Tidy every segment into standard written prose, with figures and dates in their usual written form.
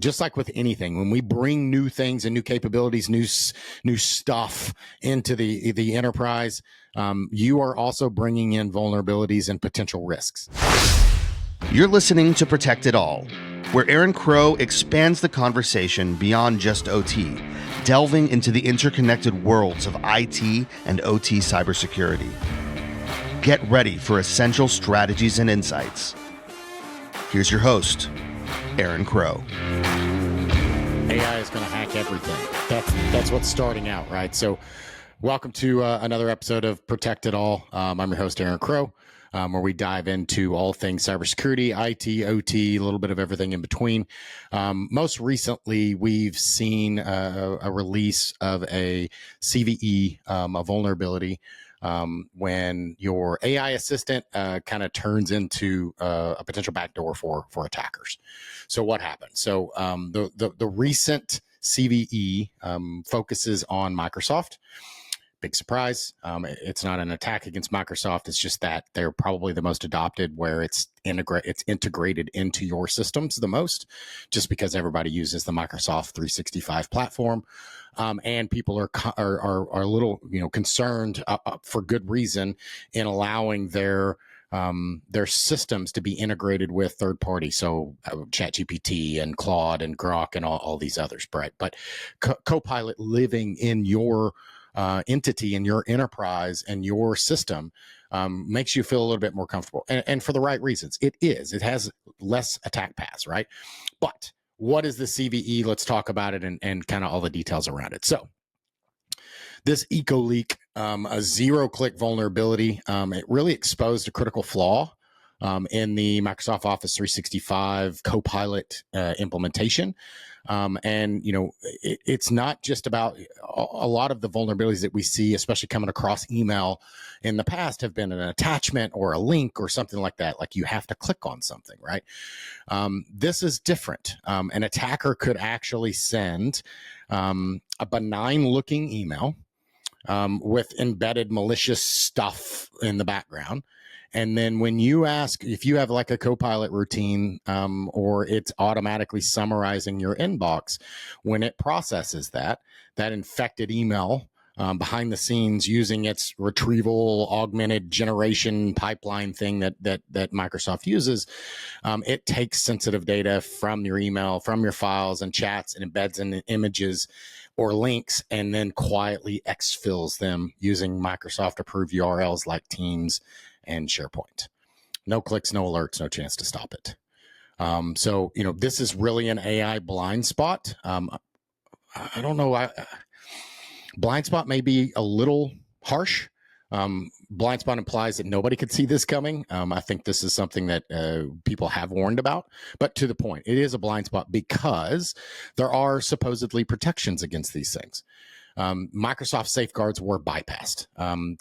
just like with anything, when we bring new things and new capabilities, new stuff into the enterprise, you are also bringing in vulnerabilities and potential risks. You're listening to Protect It All, where Aaron Crow expands the conversation beyond just OT, delving into the interconnected worlds of IT and OT cybersecurity. Get ready for essential strategies and insights. Here's your host, Aaron Crow. AI is going to hack everything. That's what's starting out, right? So welcome to another episode of Protect It All. I'm your host, Aaron Crow, where we dive into all things cybersecurity, IT, OT, a little bit of everything in between. Most recently, we've seen a release of a CVE, a vulnerability, when your AI assistant kind of turns into a potential backdoor for attackers. So what happened? So the recent CVE focuses on Microsoft. Big surprise. It's not an attack against Microsoft. It's just that they're probably the most adopted, where it's integrated into your systems the most, just because everybody uses the Microsoft 365 platform. And people are a little, concerned for good reason in allowing their systems to be integrated with third party. So ChatGPT and Claude and Grok and all these others, right? But Copilot living in your entity in your enterprise and your system makes you feel a little bit more comfortable, and for the right reasons. It has less attack paths, right? But what is the CVE? Let's talk about it and kind of all the details around it. So this EchoLeak, a zero-click vulnerability, it really exposed a critical flaw in the Microsoft Office 365 Copilot implementation. And, it's not just about a lot of the vulnerabilities that we see, especially coming across email in the past, have been an attachment or a link or something like that. Like you have to click on something, right? This is different. An attacker could actually send a benign looking email with embedded malicious stuff in the background. And then when you ask, if you have like a Copilot routine, or it's automatically summarizing your inbox, when it processes that infected email behind the scenes using its retrieval augmented generation pipeline thing that Microsoft uses, it takes sensitive data from your email, from your files and chats, and embeds in images or links, and then quietly exfils them using Microsoft approved URLs like Teams and SharePoint. No clicks, no alerts, no chance to stop it. So, this is really an AI blind spot. I don't know. Blind spot may be a little harsh. Blind spot implies that nobody could see this coming. I think this is something that people have warned about, but to the point, it is a blind spot because there are supposedly protections against these things. Microsoft safeguards were bypassed.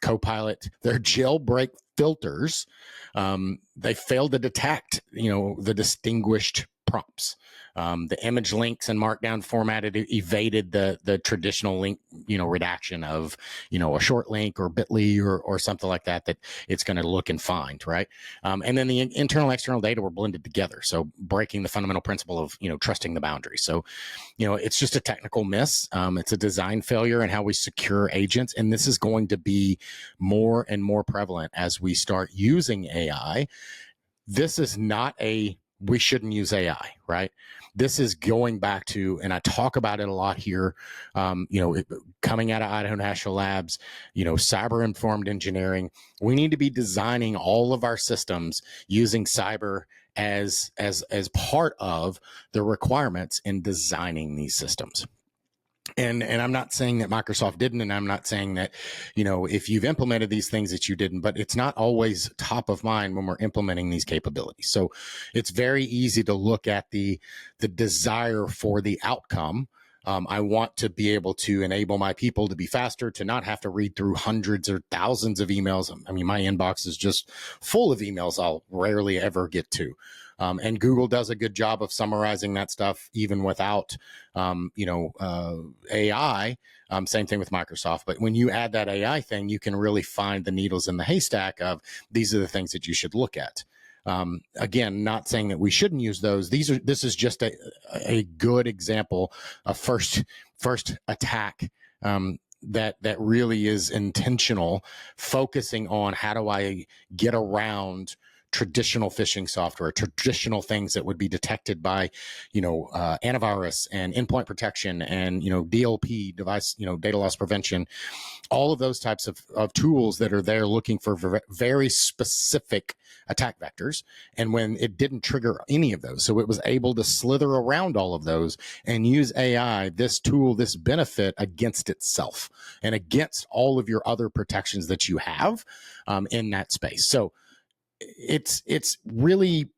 Copilot, their jailbreak filters, they failed to detect, the distinguished prompts. The image links and markdown formatted evaded the traditional link, redaction of, a short link or bit.ly or something like that it's going to look and find, right? And then the internal external data were blended together. So breaking the fundamental principle of, trusting the boundaries. So, it's just a technical miss. It's a design failure in how we secure agents. And this is going to be more and more prevalent as we start using AI. This is not we shouldn't use AI, right? This is going back to, and I talk about it a lot here, coming out of Idaho National Labs, cyber informed engineering. We need to be designing all of our systems using cyber as part of the requirements in designing these systems. And I'm not saying that Microsoft didn't, and I'm not saying that, if you've implemented these things that you didn't, but it's not always top of mind when we're implementing these capabilities. So it's very easy to look at the desire for the outcome. I want to be able to enable my people to be faster, to not have to read through hundreds or thousands of emails. I mean, my inbox is just full of emails I'll rarely ever get to. And Google does a good job of summarizing that stuff even without, AI. Same thing with Microsoft. But when you add that AI thing, you can really find the needles in the haystack of these are the things that you should look at. Again, not saying that we shouldn't use those. This is just a good example of first attack that really is intentional, focusing on how do I get around traditional phishing software, traditional things that would be detected by, antivirus and endpoint protection and, DLP, device, data loss prevention, all of those types of tools that are there looking for very specific attack vectors. And when it didn't trigger any of those, so it was able to slither around all of those and use AI, this tool, this benefit against itself and against all of your other protections that you have in that space. So it's really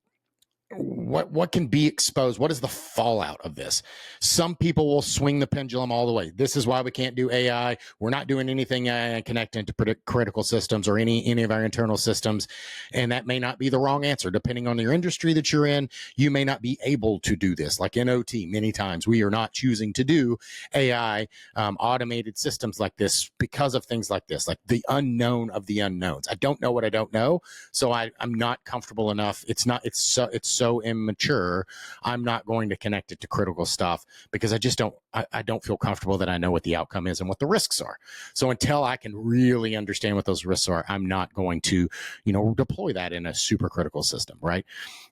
what can be exposed. What is the fallout of this? Some people will swing the pendulum all the way. This is why we can't do AI. We're not doing anything connected to critical systems or any of our internal systems. And that may not be the wrong answer. Depending on your industry that you're in, you may not be able to do this. Like in OT, many times we are not choosing to do AI automated systems like this because of things like this, like the unknown of the unknowns. I don't know what I don't know. So I'm not comfortable enough. It's so immature. I'm not going to connect it to critical stuff because I don't feel comfortable that I know what the outcome is and what the risks are. So until I can really understand what those risks are, I'm not going to, deploy that in a super critical system, right?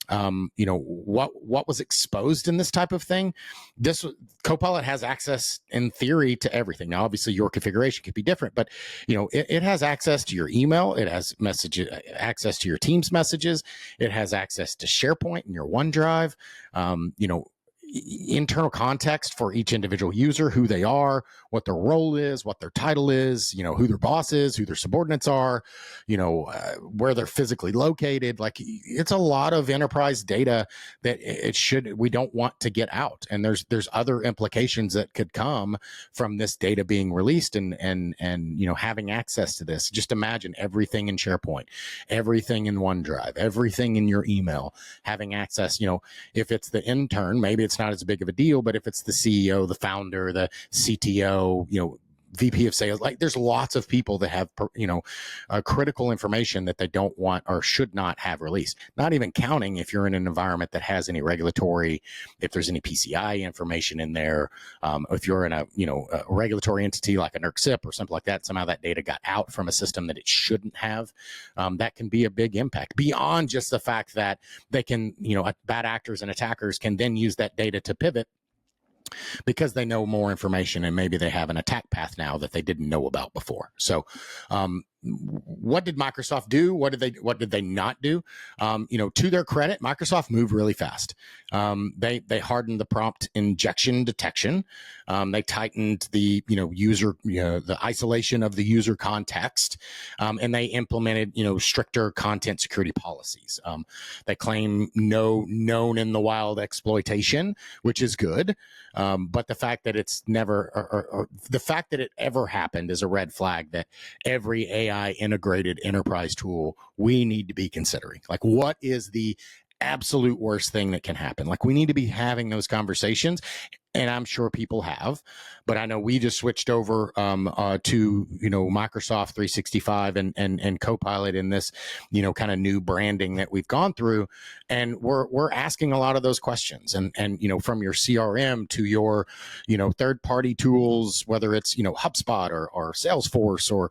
What was exposed in this type of thing? This Copilot has access in theory to everything. Now, obviously your configuration could be different, but it has access to your email. It has access to your Teams messages. It has access to SharePoint and your OneDrive. Internal context for each individual user, who they are, what their role is, what their title is, who their boss is, who their subordinates are, where they're physically located. Like, it's a lot of enterprise data that we don't want to get out. And there's other implications that could come from this data being released and having access to this. Just imagine everything in SharePoint, everything in OneDrive, everything in your email, having access. If it's the intern, maybe it's not as big of a deal, but if it's the CEO, the founder, the CTO, VP of sales, like there's lots of people that have, critical information that they don't want or should not have released. Not even counting if you're in an environment that has any regulatory, if there's any PCI information in there, if you're in a regulatory entity like a NERC-CIP or something like that, somehow that data got out from a system that it shouldn't have. That can be a big impact beyond just the fact that they can, bad actors and attackers can then use that data to pivot because they know more information and maybe they have an attack path now that they didn't know about before. So, what did Microsoft do? What did they not do? To their credit, Microsoft moved really fast. They hardened the prompt injection detection. They tightened the, the isolation of the user context, and they implemented, stricter content security policies. They claim no known in the wild exploitation, which is good. But the fact that it's never, or the fact that it ever happened is a red flag that every AI integrated enterprise tool we need to be considering. Like, what is the absolute worst thing that can happen? Like, we need to be having those conversations, and I'm sure people have, but I know we just switched over to Microsoft 365 and Copilot in this kind of new branding that we've gone through, and we're asking a lot of those questions, and from your CRM to your third party tools, whether it's HubSpot or Salesforce, or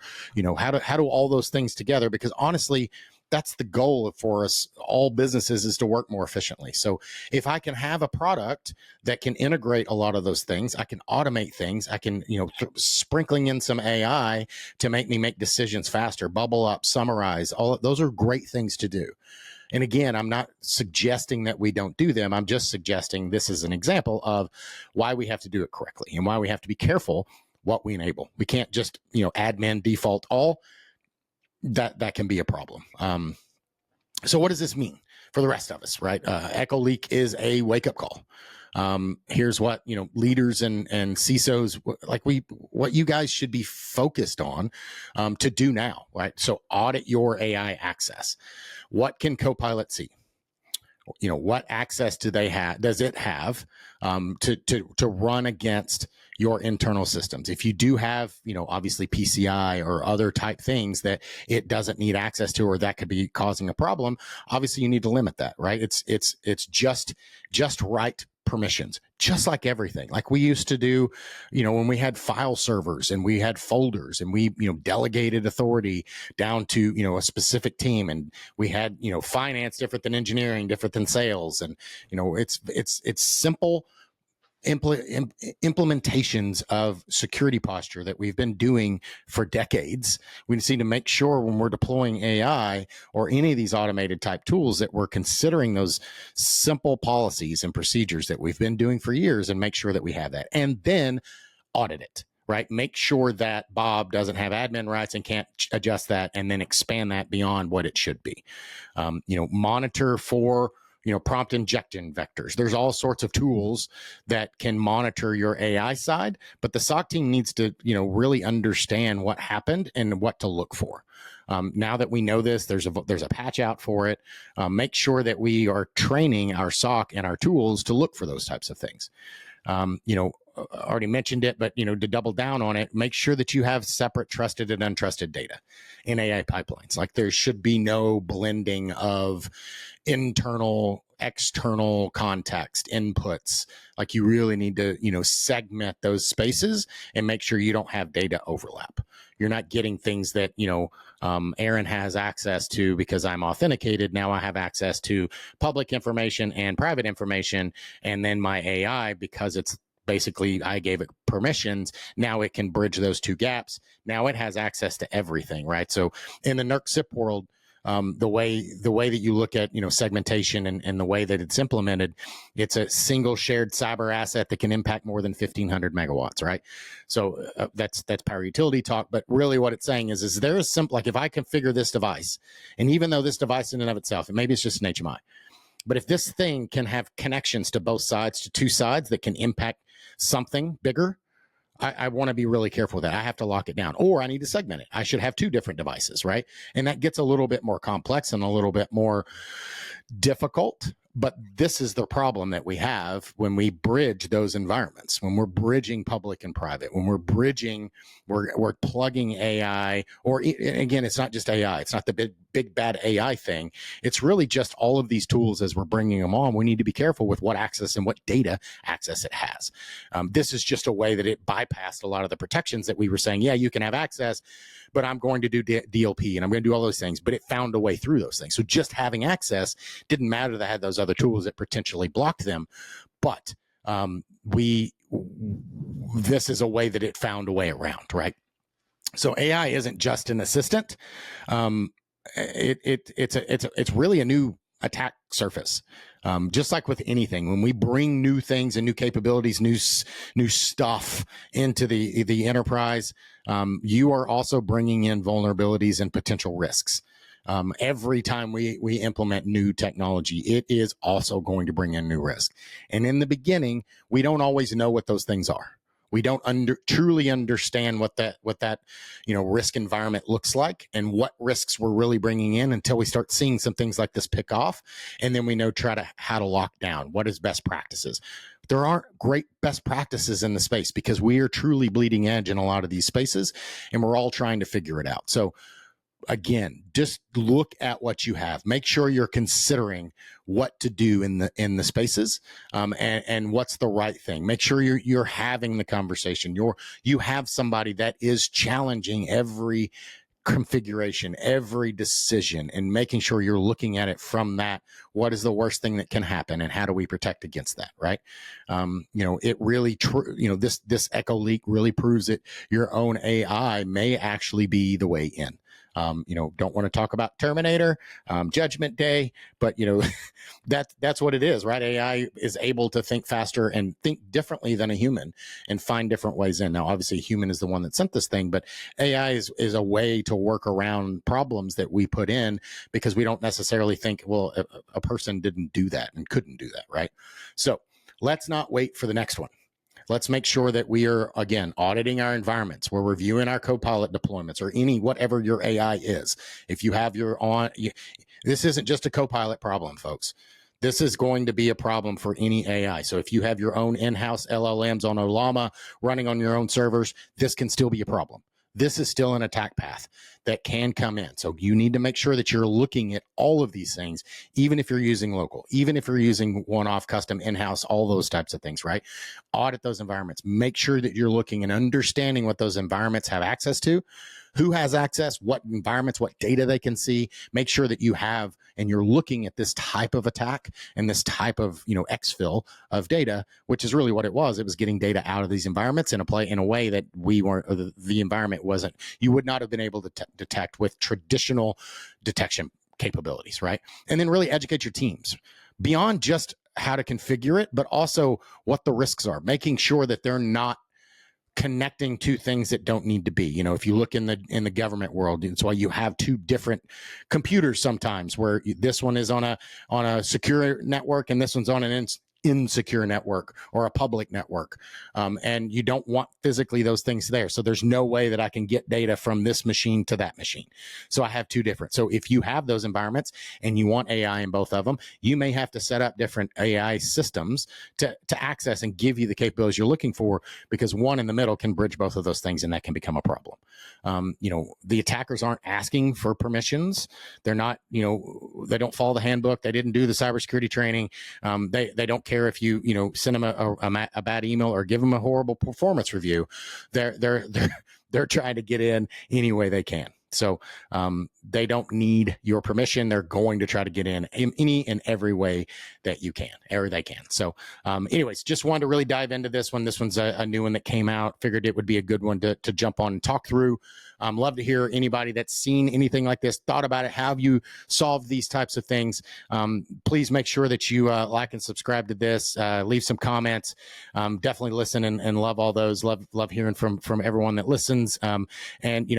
how do all those things together, because honestly, that's the goal for us all businesses, is to work more efficiently. So if I can have a product that can integrate a lot of those things, I can automate things, I can, sprinkling in some AI to make me make decisions faster, bubble up, summarize, all those are great things to do. And again, I'm not suggesting that we don't do them. I'm just suggesting this is an example of why we have to do it correctly and why we have to be careful what we enable. We can't just, admin default all. That can be a problem. So what does this mean for the rest of us, right? EchoLeak is a wake-up call. Here's what, leaders and CISOs, what you guys should be focused on to do now, right? So audit your AI access. What can Copilot see? What access does it have to run against your internal systems. If you do have, obviously PCI or other type things that it doesn't need access to, or that could be causing a problem, obviously you need to limit that, right? It's just right permissions, just like everything. Like we used to do, when we had file servers and we had folders and we, delegated authority down to, a specific team, and we had, finance different than engineering, different than sales. And, it's simple implementations of security posture that we've been doing for decades. We just need to make sure when we're deploying AI or any of these automated type tools that we're considering those simple policies and procedures that we've been doing for years, and make sure that we have that, and then audit it. Right? Make sure that Bob doesn't have admin rights and can't adjust that, and then expand that beyond what it should be. Monitor for prompt injection vectors. There's all sorts of tools that can monitor your AI side, but the SOC team needs to, really understand what happened and what to look for. Now that we know this, there's a patch out for it. Make sure that we are training our SOC and our tools to look for those types of things. Already mentioned it, but to double down on it, make sure that you have separate trusted and untrusted data in AI pipelines. Like there should be no blending of internal, external context inputs. Like you really need to, segment those spaces and make sure you don't have data overlap. You're not getting things that, Aaron has access to because I'm authenticated. Now I have access to public information and private information. And then my AI, because it's basically I gave it permissions, now it can bridge those two gaps. Now it has access to everything, right? So in the NERC SIP world, the way that you look at segmentation and the way that it's implemented, it's a single shared cyber asset that can impact more than 1,500 megawatts, right? So that's power utility talk. But really, what it's saying is there is simple, like if I configure this device, and even though this device in and of itself, and maybe it's just an HMI, but if this thing can have connections to both sides, to two sides that can impact something bigger, I want to be really careful with that. I have to lock it down, or I need to segment it. I should have two different devices, right? And that gets a little bit more complex and a little bit more difficult. But this is the problem that we have when we bridge those environments, when we're bridging public and private, when we're plugging AI, or again, it's not just AI. It's not the big bad AI thing. It's really just all of these tools as we're bringing them on. We need to be careful with what access and what data access it has. This is just a way that it bypassed a lot of the protections that we were saying, yeah, you can have access, but I'm going to do DLP and I'm going to do all those things, but it found a way through those things. So just having access didn't matter that I had those other tools that potentially blocked them. But this is a way that it found a way around, right? So AI isn't just an assistant. It's really a new attack surface. Just like with anything, when we bring new things and new capabilities, new stuff into the enterprise, you are also bringing in vulnerabilities and potential risks. Every time we implement new technology, it is also going to bring in new risk. And in the beginning, we don't always know what those things are. We don't truly understand what that risk environment looks like and what risks we're really bringing in until we start seeing some things like this pick off, and then we know how to lock down what is best practices. There aren't great best practices in the space because we are truly bleeding edge in a lot of these spaces, and we're all trying to figure it out. So again, just look at what you have. Make sure you're considering what to do in the spaces, and what's the right thing. Make sure you're having the conversation. You have somebody that is challenging every configuration, every decision, and making sure you're looking at it from that. What is the worst thing that can happen, and how do we protect against that? Right? It really this EchoLeak really proves that your own AI may actually be the way in. Don't want to talk about Terminator, Judgment Day, but that's what it is, right? AI is able to think faster and think differently than a human and find different ways in. Now, obviously, a human is the one that sent this thing, but AI is a way to work around problems that we put in because we don't necessarily think, well, a person didn't do that and couldn't do that, right? So let's not wait for the next one. Let's make sure that we are, again, auditing our environments. We're reviewing our Copilot deployments or whatever your AI is. If you have this isn't just a Copilot problem, folks. This is going to be a problem for any AI. So if you have your own in-house LLMs on Olama running on your own servers, this can still be a problem. This is still an attack path that can come in. So you need to make sure that you're looking at all of these things, even if you're using local, even if you're using one-off, custom, in-house, all those types of things, right? Audit those environments. Make sure that you're looking and understanding what those environments have access to, who has access, what environments, what data they can see. Make sure that you have, and you're looking at this type of attack and this type of, exfil of data, which is really what it was. It was getting data out of these environments in a way that we weren't, or the environment wasn't, you would not have been able to detect with traditional detection capabilities, right? And then really educate your teams beyond just how to configure it, but also what the risks are, making sure that they're not connecting to things that don't need to be. If you look in the government world, it's why you have two different computers sometimes, where this one is on a secure network and this one's on an insecure network or a public network, and you don't want physically those things there. So there's no way that I can get data from this machine to that machine. So I have two different. So if you have those environments and you want AI in both of them, you may have to set up different AI systems to access and give you the capabilities you're looking for, because one in the middle can bridge both of those things, and that can become a problem. The attackers aren't asking for permissions. They're not, they don't follow the handbook. They didn't do the cybersecurity training. They don't care if you send them a bad email or give them a horrible performance review. They're trying to get in any way they can. So they don't need your permission. They're going to try to get in any and every way that you can, or they can. So anyways, just wanted to really dive into this one. This one's a new one that came out. Figured it would be a good one to jump on and talk through. Love to hear anybody that's seen anything like this, thought about it. How have you solved these types of things? Please make sure that you like and subscribe to this. Leave some comments. Definitely listen and love all those. Love hearing from everyone that listens. And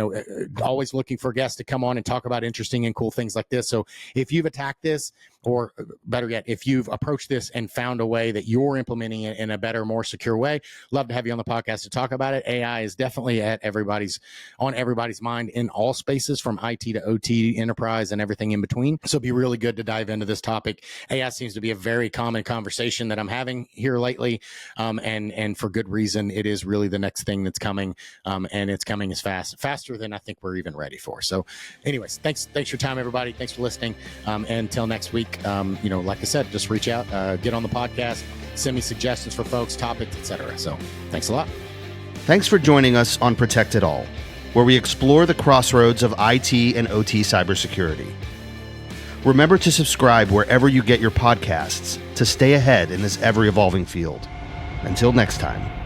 always looking for guests to come on and talk about interesting and cool things like this. So if you've attacked this, or better yet, if you've approached this and found a way that you're implementing it in a better, more secure way, love to have you on the podcast to talk about it. AI is definitely on everybody's mind in all spaces, from IT to OT, enterprise, and everything in between. So it'd be really good to dive into this topic. AI seems to be a very common conversation that I'm having here lately, and for good reason. It is really the next thing that's coming, and it's coming as faster than I think we're even ready for. So anyways, thanks for your time, everybody. Thanks for listening. Until next week, like I said, just reach out, get on the podcast, send me suggestions for folks, topics, etc. So thanks a lot. Thanks for joining us on Protect It All, where we explore the crossroads of IT and OT cybersecurity. Remember to subscribe wherever you get your podcasts to stay ahead in this ever-evolving field. Until next time.